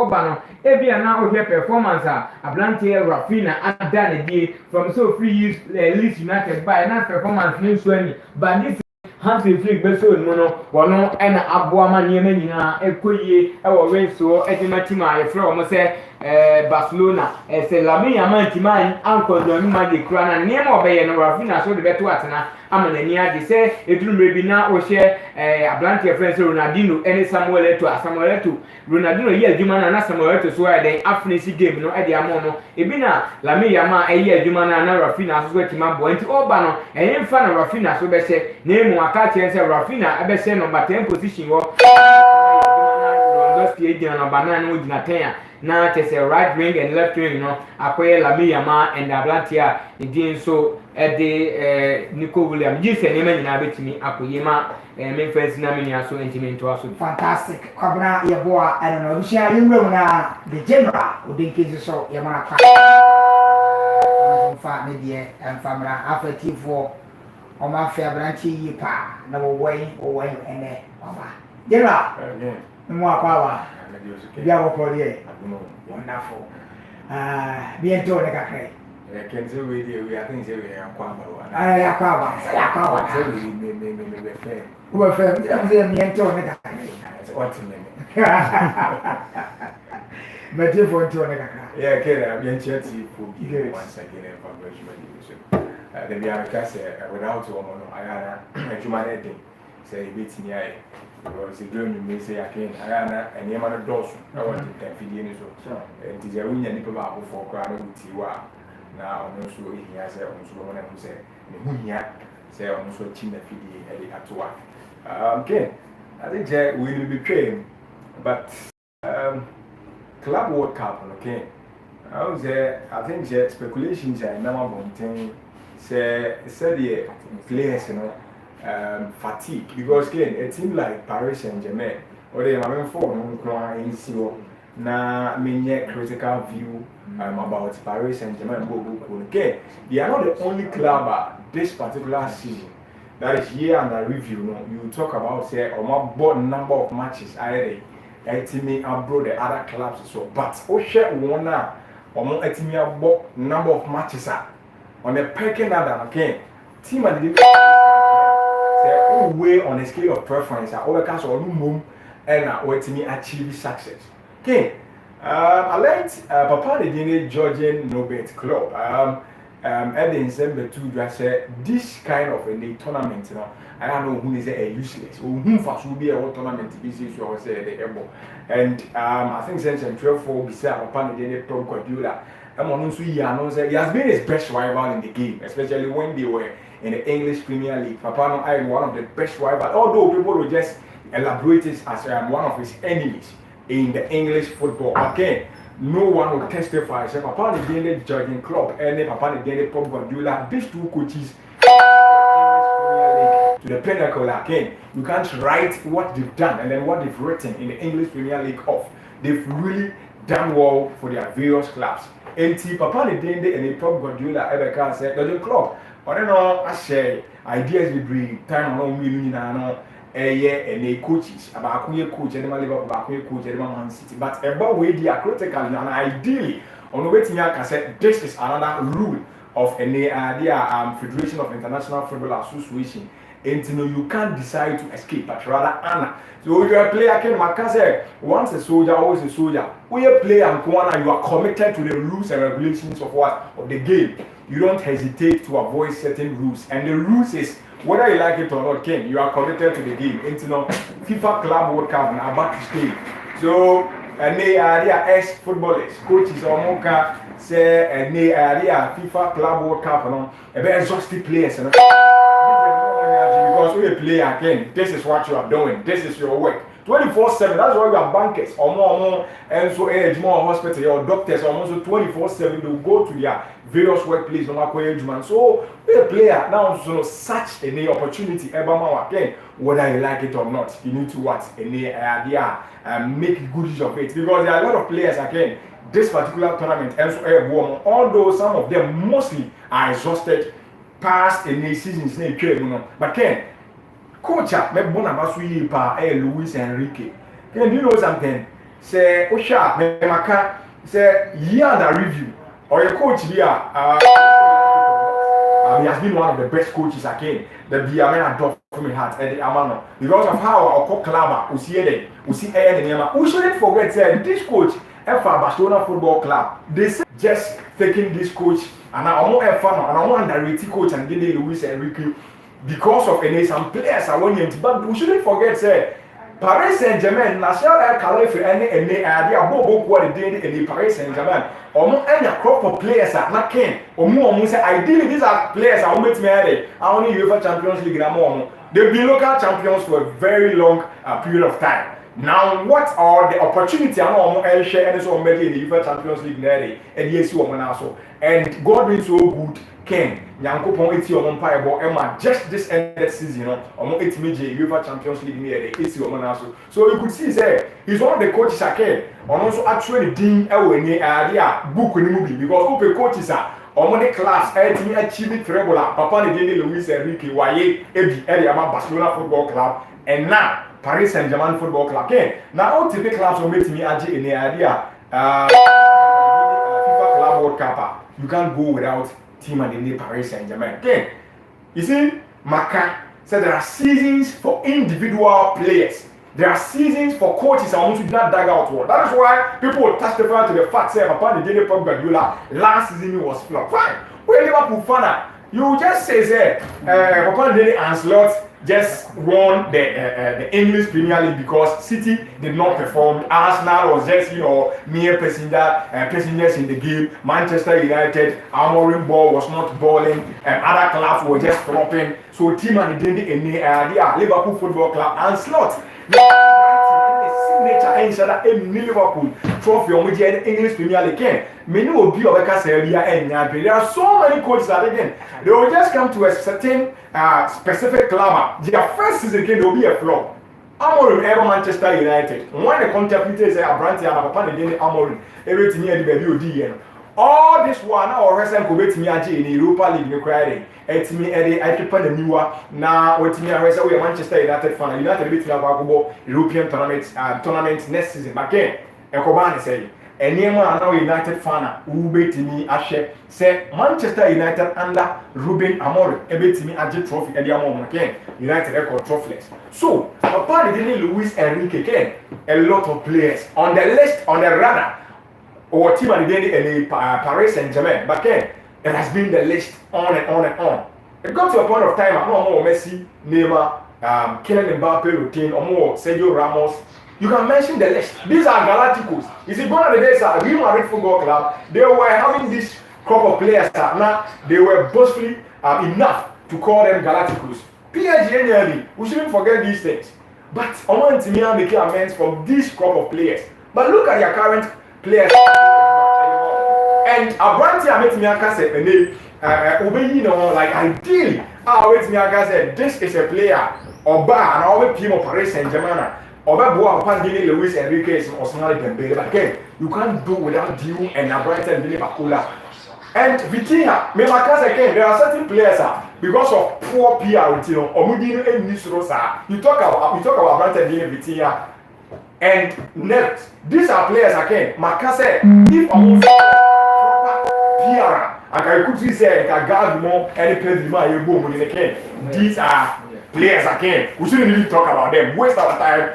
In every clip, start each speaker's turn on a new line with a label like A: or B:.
A: Obano, every now we performance, a blank Rafina, and Danny from so free use Leeds United by not performance news when, but this Hansi Flick Besso Mono, Wano, and Abuama Yemena, Equie, our race, so Edimatima, from Barcelona, as a Lamia Mantiman, Uncle Domima Crown, and name of Rafina, so the better Watana, Amania, they say, it will be now or share a blank friends Ronaldinho, any Samuel to Samuel to Ronaldinho, yeah, Jumana, and Samuel to swear the afternoon game, no idea mono, Ebina, Lamia Ma, a year Jumana, and Rafina, so Timabo, and to Obano, and in front of Rafina, so they say, name Wakati and say Rafina, I bet say number 10 position, or number 9 with Natania. Now it's a right wing and left wing, you know. Akwai Lamia Ma and Ablantia, again so at the Nico William. You say, Neman, I bet me, Akoyema, and Memphis Namina, so intimate to us.
B: Fantastic. Kabna, Yaboa, I don't know. We share in Rona, the general, who didn't kiss so Yamaka. Family and family after T4 on my fair branchi, pa, no way, away, and there. General, more power. Biago Podier, wonderful. Bientôt, the café.
C: I can say we are things we are Quamba.
B: I who are fair, bientôt, the café.
C: What's the name?
B: But you want to the café.
C: Yeah, I'm in Chelsea for once again and publish my the Bianca without a woman, I had a humanity. Say, beating me. Because the girl may say again, I and the man of Dawson. I want to take videos. It is a winning people for crowd with Tiwa. Now, also, he has a woman who said, Munya, say, almost watching the video at work. Okay, I think we will be trained, but Club World Cup, okay. I was there, I think speculations are number one thing. Say, the players, you know. Fatigue because again a team like Paris Saint-Germain or they have for na many critical view about Paris Saint-Germain. Okay, they are not the only club this particular season that is here under review. You talk about say board number of matches already. Team abroad the other clubs so but share one now team abroad number of matches on the pecking order. Okay, team and the way on a scale of preference, I overcast or room and waiting me achieve success. Okay, I learned Papa the Dine Georgian Nobet Club. At the December 2, I said this kind of a tournament, you know, I don't know who is a useless, who first will be a tournament to be so I say the able. And I think since 12-4 beside Papa the Dine Pro Guardiola, he has been his best rival in the game, especially when they were in the English Premier League. Papa I am one of the best rivals, although people will just elaborate it as one of his enemies in the English football. Again, no one will testify. So Papa the Daily Judging Club and Papa the Daily Pop Guardiola, these two coaches to the pinnacle again. You can't write what they've done and then what they've written in the English Premier League off. They've really done well for their various clubs. And Papa the Daily and the Pop Guardiola ever can say the club. I don't know, I say ideas we bring time on me, and a coaches about coach and Liverpool, coach and Man City. But about way they are critical and ideally on the way to I said this is another rule of any idea Federation of International Football Association. And you can't decide to escape, but rather honor. So if you're a player, can say once a soldier, always a soldier. When you play and you are committed to the rules and regulations of what of the game. You don't hesitate to avoid certain rules, and the rules is whether you like it or not, Ken, you are committed to the game. It's FIFA Club World Cup and about to stay. So, and they are ex-footballers, coaches or Monka say, and they are FIFA Club World Cup and a very exhaustive players. Because we play again, this is what you are doing, this is your work. 24/7, that's why we have bankers or more, and so more hospital or doctors almost 24/7 will go to their various workplaces no matter. So we a player now so such a opportunity ever again, whether you like it or not, you need to what idea and make good use of it because there are a lot of players again. This particular tournament, and so although some of them mostly are exhausted past any seasons, but Ken. Coach, me bona basu yi pa Luis Enrique. Can you know something? say Osha Maka say year under review or your coach here he has been one of the best coaches again. The Biamena Dot from my heart and the Amano. Because of how our club we see Air we shouldn't forget that this coach Barcelona Football Club, they say just taking this coach and I want a fan and I want direct coach and Dede Luis Enrique because of some players I want him to, but we shouldn't forget say Paris Saint-Germain, National Calais and idea Bobo quality in the Paris Saint-Germain. Or any crop of players are not king. Or more say ideally these are players I want married. I only UEFA Champions League and more. They've been local champions for a very long period of time. Now, what are the opportunities? I know I'm share and so many in the UEFA Champions League nearly and yes, you are also. And God being so good, Ken, Yanko Pong 80 or Empire, Emma, just this ended season, or 8 major UEFA Champions League nearly 80 or also. So you could see, say, he's one of the coaches again, and also actually Dean Elway, book in the movie because open coaches are. On the class, me achieving treble, Papa Dede Luis Enrique, Waye, Ebi, Eliama, Barcelona Football Club, and now Paris Saint-Germain Football Club. Okay, now all typical clubs will make me aji in the idea. FIFA Club World Cup. You can't go without team and the Paris Saint-Germain. Okay, you see, Maka said there are seasons for individual players. There are seasons for coaches and who should not dig out one. That is why people testify to the fact that upon the daily Pep Guardiola last season was flop. Fine, we're Liverpool fan. You just say upon the daily Ancelotti just won the English Premier League because City did not perform. Arsenal was just mere passengers in the game. Manchester United, Amorim ball was not balling, and other clubs were just flopping. So team and the Liverpool Football Club and Slot. Signature inside Liverpool trophy on the English Premier League. Many will be of a Serbia and there are so many coaches that again they will just come to a certain specific club. Their first season again will be a flop. Amorim ever Manchester United. When the contemplated say a branch and a papa again Amorim everything here the baby. All this one now wrestling could be in the Europa League requiring. It's me I keep the new one now with me wrestle with Manchester United fan. United beat Liverpool European tournament next season. But again, Ekobani say anyone now United fan who beat me Ashe say Manchester United under Ruben Amorim beat me a trophy and the again United record trophyless. So apart from Luis Enrique again, a lot of players on the list on the radar. Or team and the Paris Saint-Germain, but again, it has been the list on and on and on. It got to a point of time, I know more Messi, Neymar, Kylian Mbappe, routine, or more Sergio Ramos. You can mention the list. These are Galacticos. You see, one of the days at Real Madrid Football Club, they were having this crop of players. Now they were boastfully enough to call them Galacticos. PSG, we shouldn't forget these things. But I want to make amends from this crop of players. But look at your current players and Abranti met me say obey like ideally wait me say this is a player Oba and all team of Paris Saint-Germain Oba Boa Pandini Luis Enrique or Osman Dembele but again you can't do without you and Abranti and Billy Bakula and Vitinha me again there are certain players because of poor PR Omudino and Nisrosa you talk about Abranti and Vitinha. And next, these are players again. Makase, if I'm proper PR, I could say I got more any place in my boom in the game. These are players again. We shouldn't really talk about them. Waste our time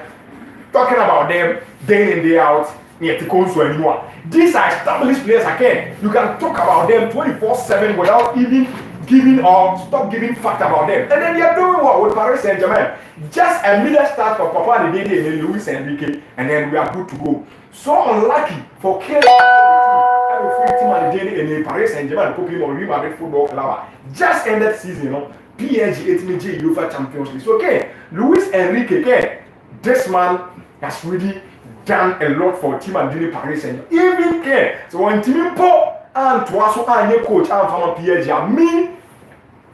C: talking about them day in day out. Anymore. These are established players again. You can talk about them 24/7 without even giving or stop giving fact about them. And then they are doing what with Paris Saint-Germain? Just a middle start for Papa Dede and Luis Enrique, and then we are good to go. So unlucky for killing every team and Dede and Paris Saint-Germain copy of Real Madrid Football Club. Just ended season, PSG 8 UEFA Champions League. So okay, Luis Enrique again. This man has really done a lot for team and Dede Paris Saint-Germain. Even care. So when team and to also a coach and from PSG, I mean,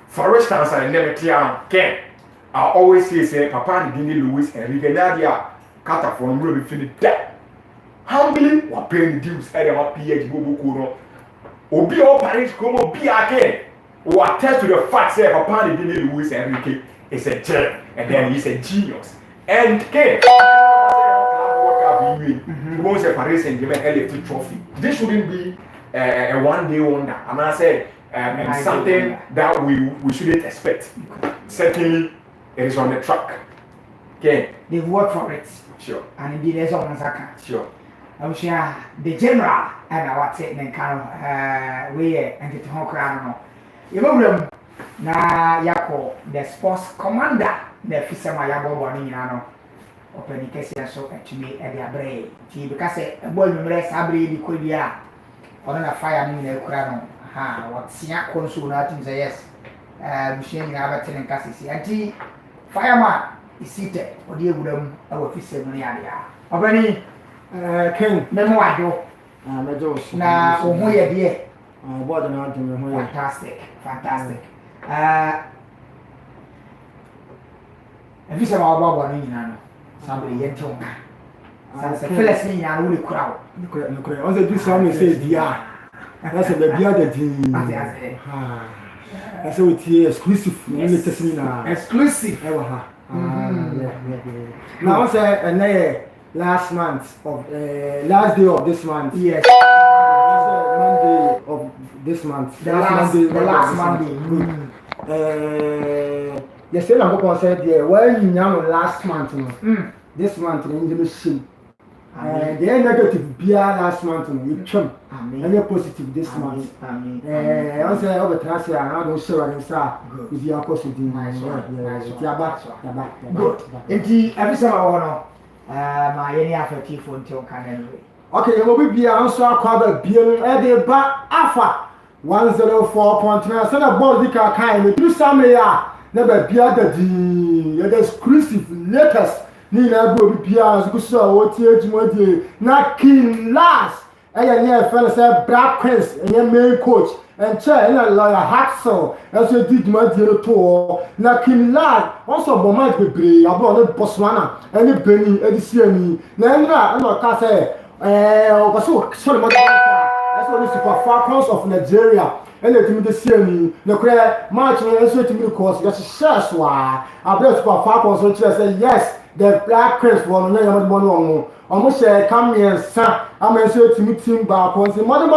C: for instance, I never care. I always say, Papa Dede Luis Enrique Nadia, Kata from really finished that. Humbly, we're paying the dues at our PSG Bobo Kuro. Obi all Paris Como be again. We attest to the fact that Papa Dede Luis Enrique is a gem, and then he's a genius. And okay. you won't say Paris Saint-Germain LFT trophy. This shouldn't be a one-day wonder. I'm gonna say something that we shouldn't expect. Certainly, it is on the track. Okay.
B: They've worked for it.
C: Sure.
B: And indeed, there's almost a
C: Sure.
B: I'm sure the general and I was saying, and kind of way and the whole crown. You know, now Yako, the sports commander, the Fisama Yabo Bonino, open the case so to me at the Abbey. Because a boy rest Abbey, the Kodia, on a fire in the crown. Ha, what Siak consul, nothing say yes. Machine Aberton and Cassis, and fireman is seated, or dear Woodham, our Fisama area. Already.
D: King,
B: Memoir, now, we are dear.
D: What an argument.
B: Fantastic. And this is our Baba in somebody yet to Philistine and really crowd.
D: On the this one says, yeah, that's a baby other thing. That's what it is exclusive.
B: Exclusive.
D: Now, say, last month of last day of this month.
B: Yes.
D: Monday of this month.
B: The last Monday.
D: Yes, I'm going to say there. Well, you know, last month. This month in the machine. The negative beer last month. You chum. And you're positive this month. I say over transfer. I don't show and start with your positive.
B: Good. Indeed, every summer I want my any affective for until can
D: okay, you will be also a crowd being at the back alpha 104.9. So the ball the kind of do some never be at the exclusive latest. Nina will be as good so what you not king last. And your fellow said Black Prince and your main coach. And chair and a lawyer Haxel as you did my dear tour. Now, Kim Lad also Bomat be brave about the Botswana and the Benny and the Siani. Now, I'm not Casse, was so sorry, that's what is for Falcons of Nigeria. And let me the Siani, no clear march and answer to me, of course, just share swag. I bless for Falcons, which I say, yes, the Black Prince one, no, almost say, come here, son. I'm going to meet him back once. Mother,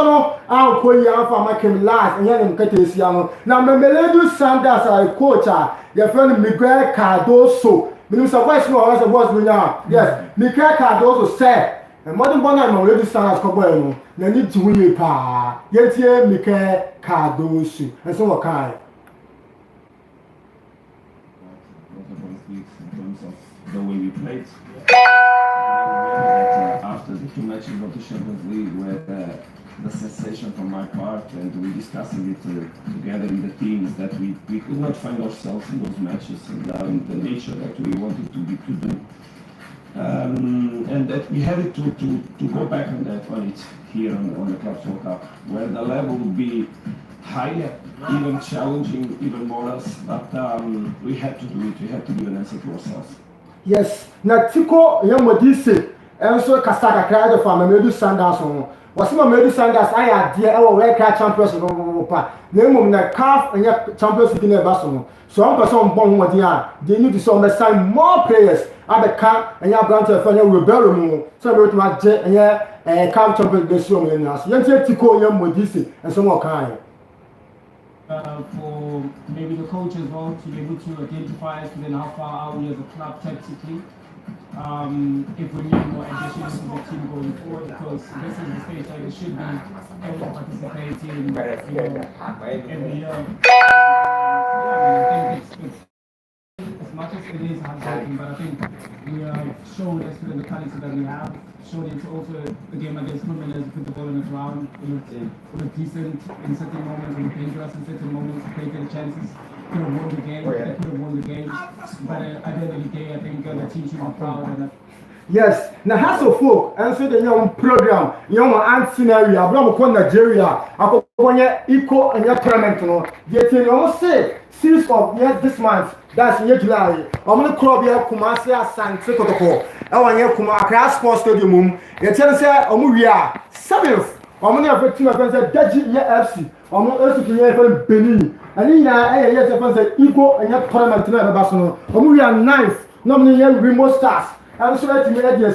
D: I'll call you out for my Kim last and then get this young. Now, my Melody Sanders, I coach your friend Miguel Cardoso. Minister West, no, as I was now. Yes, Miguel Cardoso said, and Mother Bonner, Melody Sanders, Cobo, they need to win a pa. Yet, here, Miguel Cardoso, and so kind.
E: In terms of the way we played. After the two matches of the Champions League, where the sensation from my part, and we discussing it together in the team, is that we could not find ourselves in those matches and the nature that we wanted to do. And that we had to go back on it here on the Clubs World Cup, where the level would be higher, even challenging, even more us, but we had to do it, we had to give an answer to ourselves.
D: Yes, na Tiko Yamodisi, and so Casaka cried for Melody Sanders. Was my Melody Sanders? I had dear our Red Card champions of Europa. Name of the calf and your champions in the Basso. So I'm person born with they need to sign more players at the camp and your branch of Fanya Rebellion. So we to jet and your camp champions this year in us. Young Tiko Yamodisi and some more kind.
F: For maybe the coach as well to be able to identify us within how far are we as a club tactically. If we need more additions to the team going forward, because this is the stage that it should be able participating every year. I think it's as much as it is hard-working, but I think we have shown as to the quality that we have. Showed it also a game against Women as we put the ball on the ground. It was decent in certain moments, it was dangerous in certain moments, created chances, could have won the game, they could have won the game. But at the end of the day, I think the team should be proud of that.
D: Yes, now has of folk and so the young program, young and scenario, Abraham Nigeria, Akoponya Eco and your tournament, yet you almost say, series of this month, that's in July. I'm going to call here Kumasi San Tokoko. I want you to Accra Sports Stadium. You tell us, Omuria, 7th. I'm going to have a team of friends at Daji FC. I'm going to hear from Benin. And then I hear some friends at Eco and your tournament tonight. Omuria 9th. Nominally, Remote Stars. I'm so glad to meet you.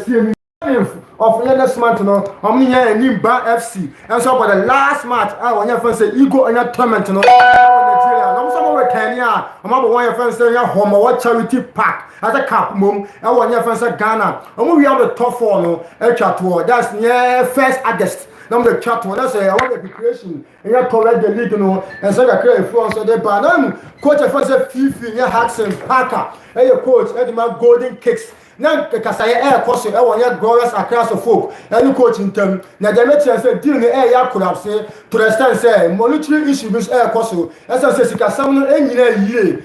D: of next month no omniya Nimba FC and so for the last match I want your friends say ego in a tournament no Nigeria no some we Kenya I'm want your friends say home what charity park as a cap mum I want your friends say Ghana we have the top 4 no etwa that's near 1st August now the chat one that's I want the creation and you correct the league no and so the create for so they ban coach friends say Fifi yeah Haxon Parker hey coach Edma Golden Kicks na kasaya course e won ya glorious across of folk any coach ntam na dem metia say deal ya collapse to the stand say monetary issues course esa say sika sam no enyina yie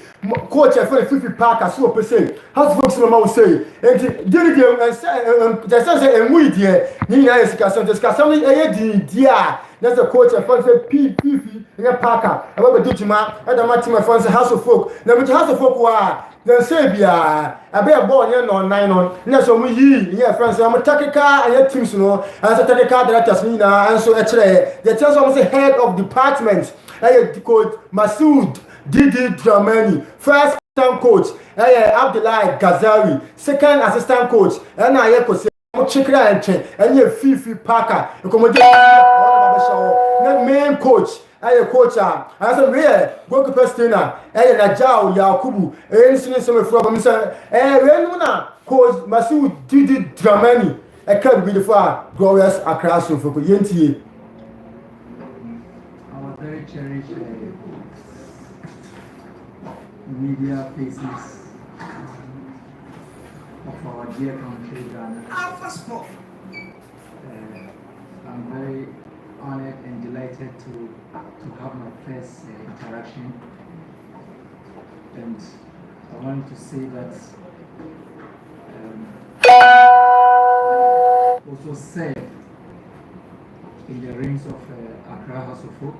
D: coach e for Fifi Parker so pese house folks no ma say enti deal game and say enwu idie ni ya sika sam e di dia that's the coach and say Fifi Parker e ba do tuma e da ma team and say house of folk na me house of folk wa then say bia abe ball here no 9 on na so mu yi here friends am tactical and teams no and so tactical directors ni na and so e kire the tell some say head of department coach Masoud Didi Dramani first assistant coach Abdullah Gazari second assistant coach and I ko say mo chikra enche and Fifi Parker accommodate na main coach coach I said where goalkeeper trainer Najao Yakubu ensini some from me say when na coach Masoud Didi Dramani can be the far glorious across for yentie
G: our very cherished media faces of our dear country Ghana. I'm very honored and delighted to have my first interaction, and I want to say that also serve in the rings of Accra House of Folk.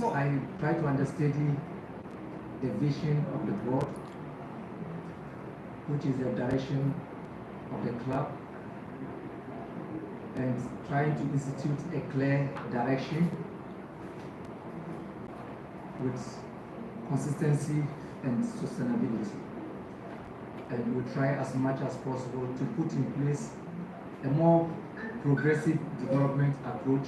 G: I try to understand the vision of the board, which is the direction of the club, and trying to institute a clear direction with consistency and sustainability. And we try as much as possible to put in place a more progressive development approach.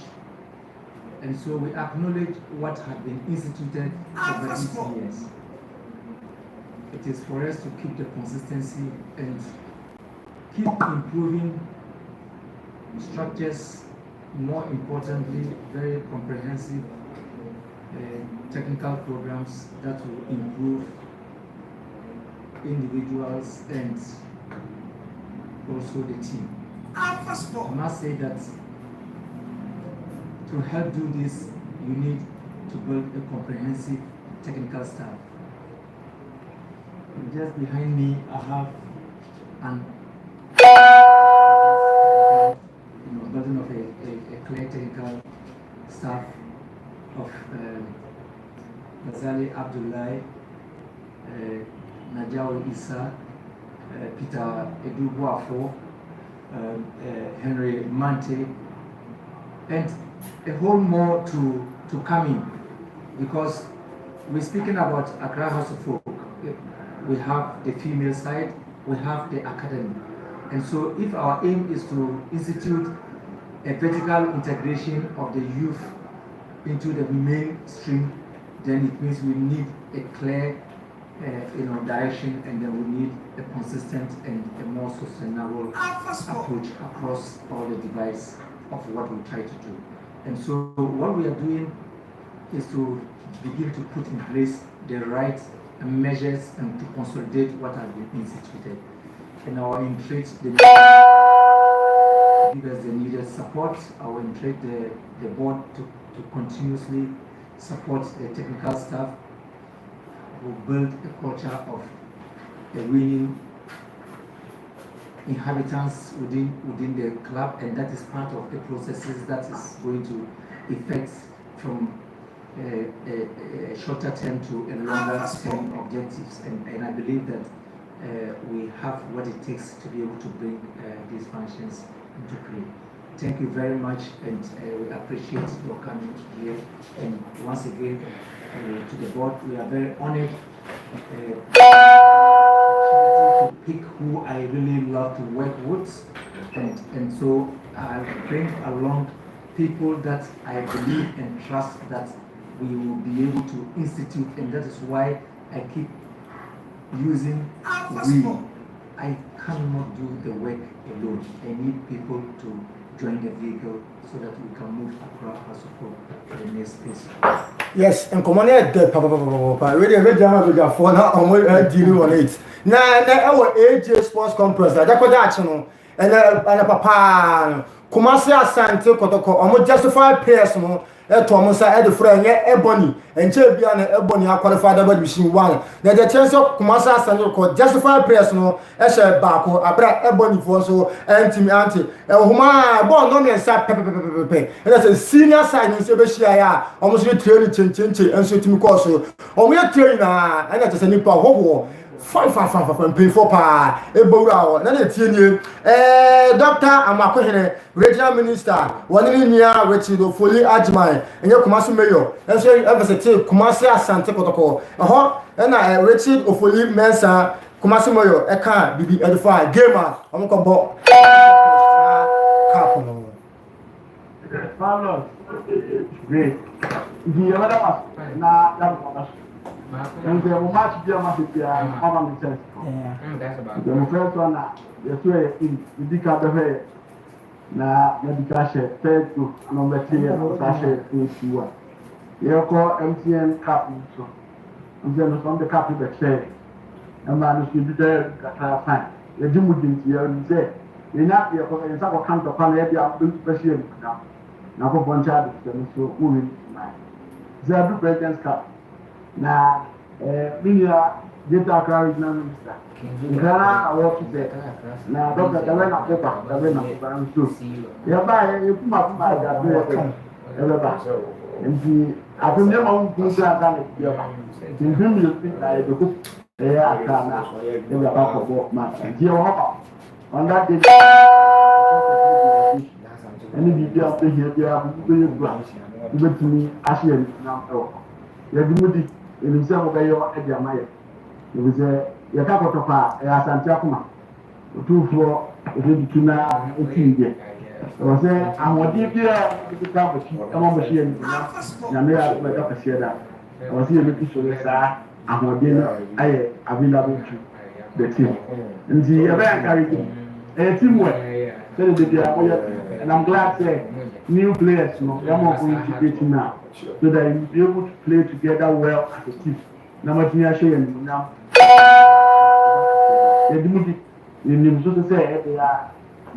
G: And so we acknowledge what has been instituted over these years. It is for us to keep the consistency and keep improving structures, more importantly, very comprehensive technical programs that will improve individuals and also the team. I must say that to help do this, you need to build a comprehensive technical staff. And just behind me, I have an building of a clear technical staff of Ghazali Abdullah, Najao Issa, Peter Edubuafo, Henry Mante, and a whole more to come in, because we're speaking about Accra House of Folk. We have the female side, we have the academy. And so if our aim is to institute a vertical integration of the youth into the mainstream, then it means we need a clear direction, and then we need a consistent and a more sustainable approach across all the divides of what we try to do. And so what we are doing is to begin to put in place the right measures and to consolidate what has been instituted. And our entreat the give us the needed support. I will entreat the board to continuously support the technical staff, who build a culture of a winning inhabitants within the club, and that is part of the processes that is going to affect from a shorter term to a longer term objectives, and I believe that we have what it takes to be able to bring these functions into play. Thank you very much, and we appreciate your coming here. And once again, to the board, we are very honored to pick who I really love to work with, and so I bring along people that I believe and trust that we will be able to institute, and that is why I keep using we. I cannot do the work alone. I need people to join the vehicle so that we can move across our support to the next phase.
D: Yes, and come on here, papa. Really, for now, I'm dealing on it. Now, our AJ Sports Complex, that's what that's no. And papa, Kumasi Asante Kotoko, almost justified person. Tomusa at the friend, Ebony, and Chebian Ebony are qualified about machine one. Then the chance of Kumasa Sanjo called justified personal, Esha Bako, Abra Ebony for so, anti, and Huma, born on and sat pepe. And that's a senior sign in Sebashia, almost training chin, and so to me also. Or we are training, and that's a nipa hobo. Fine, pay for pa, Ebora, another tenure. Doctor, I'm a question, regional minister, one in near Richard fully Ajmai, and your Kumasi Mayor, and so ever say Kumasi Asante Kotoko. And I Richard fully Mensa, Kumasi Mayor, a car, be edified, gamer, I'm going
H: Great. The other one, now, and the much dear must be a common sense. The first one, the way in the Dicka na medication, third to number 3 and sachet in Siwa. You call MTN cap, so and then from the cap of the chair. And man, you be there at time. You do within here and say, you're not here for a couple count upon every special now. Now, for one child, so moving. Zabu President's Cup. Now, me, get our regional minister. Ghana, I want to say, now, Doctor, the way not paper, the way not paper, I'm sure. Yeah, by you come up by that way, everybody. And the I can never do that. In whom you think I do, yeah, I can now. They were back of work, man. And here, on that day, and if you are here, you have to branch. You went to me, actually, now. You have been in himself by your idea, Maya. It was a couple of as Santiago. 2 for a Tuna 18 years. I was saying, I'm what deep here to come on machine. Namia, my doctor said that. I was here looking for the star. I'm what dinner. I available to the team. And the event carried a teamwork. And I'm glad that new players, you know, they are more going to get now. So that you'll be able to play together well as a team. Now, now, you to say they are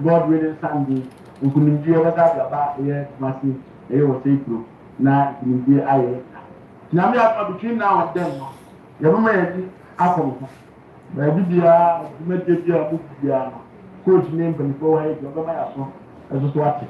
H: God willing Sunday. We couldn't do about here, Massy, they will take you. Now, you be I. Now, we are between now and then. You remember Apple. But I did the coach name before I go by as a watch.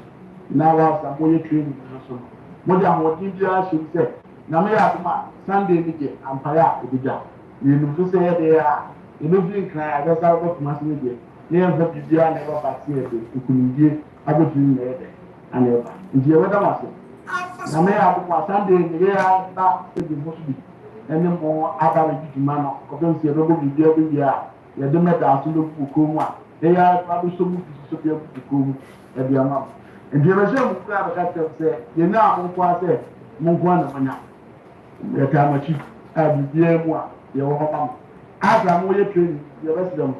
H: Now, I'm going to train you. What I'm working here, she said. Now, me have Sunday media and Paya, the job. You know, to say they are. You know, being cry, I just out of mass media. Never got to be never back here to communicate about you there. And ever. In the other was now, may have Sunday in the year back to the mostly. And then more average man of them say, Robo be there every year. They don't matter to look for Kuma. They are probably so much to be able to come every amount. And the original crowd have said, you know, I'm quite say, Mungwana. The time of chief, I'll be there more. Your home. As I'm way training, the rest of them.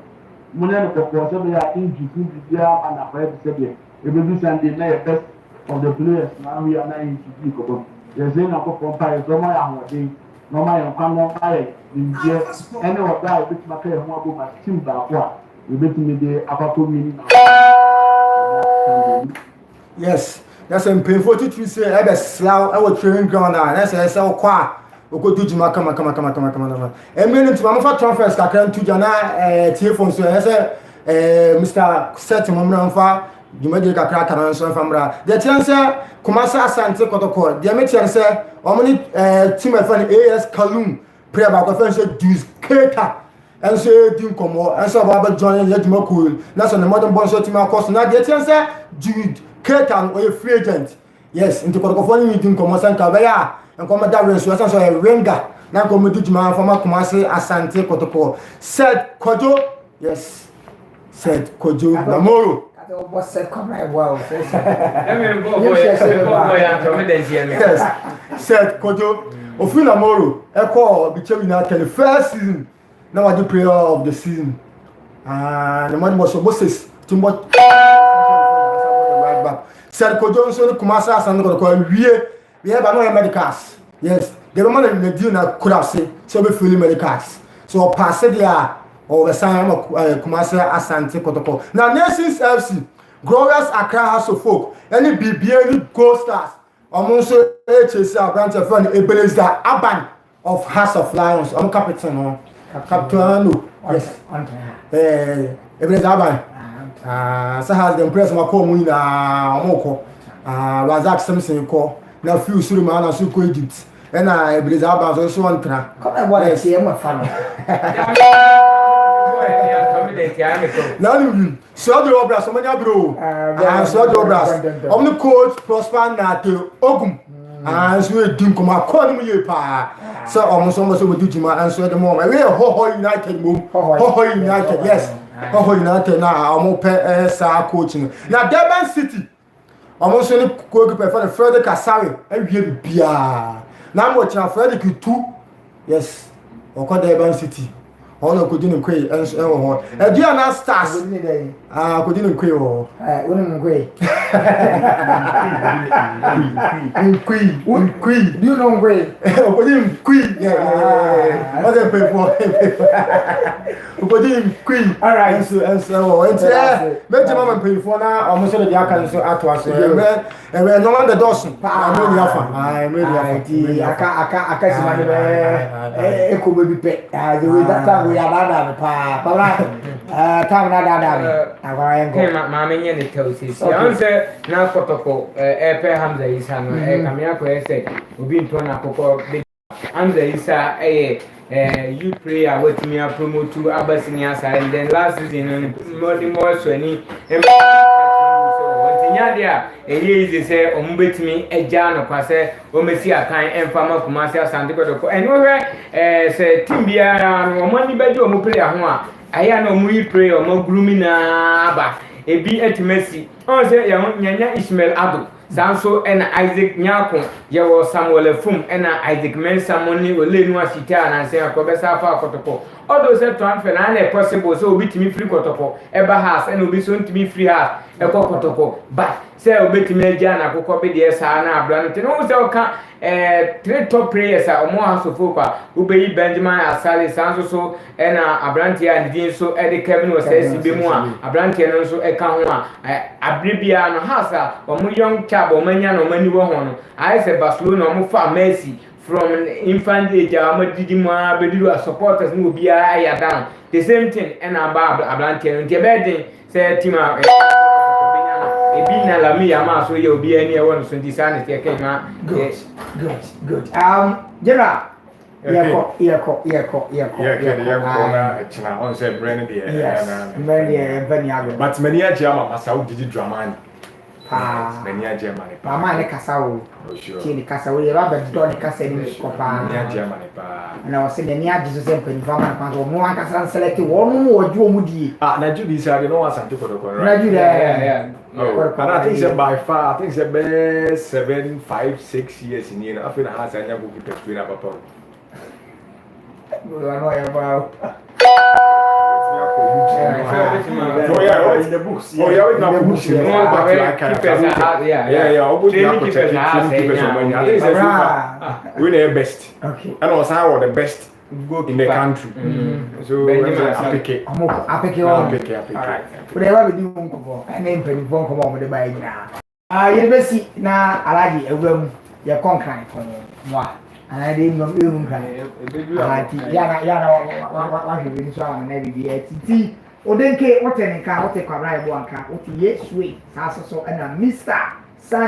H: Money for they are injured, and I've heard to say, it will be Sunday night best of the players. Now we are not in to speak about. There's a number of umpires, no matter no matter how long in here, any of that, which my parents want to my team back. What we bet me the Apapo meaning.
D: Yes, that's a painful to say. I bet slow, I was training ground, and that's a so quiet. Oko do juma come. And meaning to Mama transfers can to Jana telephone so I say Mr. Set Momra you made a crack and so from the chance Kumasa Asante Kotoko. The American say only team of AS Kalum pray about offensive Jews Keta and say Dim Como and so about joining Yetmokul. That's on the modern bonus team cost. Now the chance Jude Keta or a free agent. Yes, into Kotoko Dim Como Sankabaya. And come that race was also a ringer. Now come to Juma from Kumasi Asante Kotoko. Said Kojo Yes. Said Kojo Namoro.
B: What's said come right well.
A: Yes.
D: Said Kojo Ofi Namoro. Eko Biche United the first season. Now I do player of the season. And the man was Moses Timbo right back. Said Kojo so Kumasa Asan go call we have no medicals. Yes. The woman in the deal now could have said so be fully medicals. So pass it there. Or the sign of Kumasi Asante Kotoko. Now, Nations FC, Glorious Accra House of Folk, any BBA Gold Stars, almost HSL branch of Ebenezer Aban of House of Lions, Captain, yes, Ebenezer Aban. So has the impress Makomina Moko, Razak Simpson call, now few Suleiman and Suko Egypt, and Ebenezer Aban also one track.
B: Come on, what I see, I'm a fan.
D: Now, so the obras, so many bro, and so the obras. On the coach, Prosper Nato, Ogum, and so we do come up, call me pa. So almost with Dujima and so the moment. We are Ho United move, Ho United, yes, Ho United now, I'm open coaching. Now, Durban City, almost only go for the further Kasari, and we be now watching Frederick 2, yes, or call Durban City. Ono kudini kwe ho dia na stars kudini kwe ho
B: Wouldn't kwe do you know kwe
D: kudini kwe what they pay for kudini kwe
B: all right
D: so meje mama pay for na almost the aka so atwa so and we no the dozen I'm really aka
B: si mane be eko baby pe the way that time we are dada pa time na dada agora
A: yango ma menye ne tausi si onse na kotoko epe Hamza Isa no kamia ko ese obi nto na kokko Hamza Isa you prayer with me promote to abasini asa and then last season more so ni nya dia easy say ombetimi eja no kwase o mesi akan emfama Kumasi Asante Kotoko eno hwe say team biara no mani baji o mo player ho a aya no mo yi prayer o mo gloomy na aba ebi etimesi on say ya nyanya Ismail Ado sanso ena Isaac Nyako ye wo Samuel Fum ena Isaac Mensa moni olenu asita na say akobesa afa Kotoko odo say transfer na na possible so obi timi free Kotoko eba house ena obi so ntimi free house Kotoko but say obetimi agya na akokọ be de sa na abra no no say oka three top players a omo asofo kwa ubeyi Benjamin Asale sanso so ena abrantia and din so Eddie Kevin was say sibe mu a abrantia no so eka ho a abribia no house a omo young chap omanya no mani wo ho no I say Barcelona omo fa Messi from infant age amadidi mu abediru supporters no obi aya down the same thing ena aba abrantia no tie be say team ebi na la mi ama so ye obi ani e won so ndi sana tie kenwa
B: good General yeko
C: na china on say brand there but many a jama masa wo didi dramani many a jama ne
B: pa ma ne kasa wo ti ne kasa wo ye ba be do ne kasa ni ko pa
C: many a jama ne pa
B: na wo se ne ni adi so se mpani fa ma pa so mo an kasa select wo no wo ju omu di
C: na ju bi sa de no Asante Kotoko right
B: na ju yeah
C: and I think say by far I think say best 7, 5, 6 years in here I feel has anya go keep explain about
B: no no ya ba
C: in the books. Oh, yeah, in the books. Yeah. We the best.
B: Okay.
C: And also how the best in the country. So I pick it. Alright.
B: Whatever we do, I name penny phone come on with the bag now. You best see now. I like it. You're conquering for moi. And I didn't know you. What you been showing and every day. Odenke, what any car, what a car, what yes, sweet, so and a Mr. Sunny.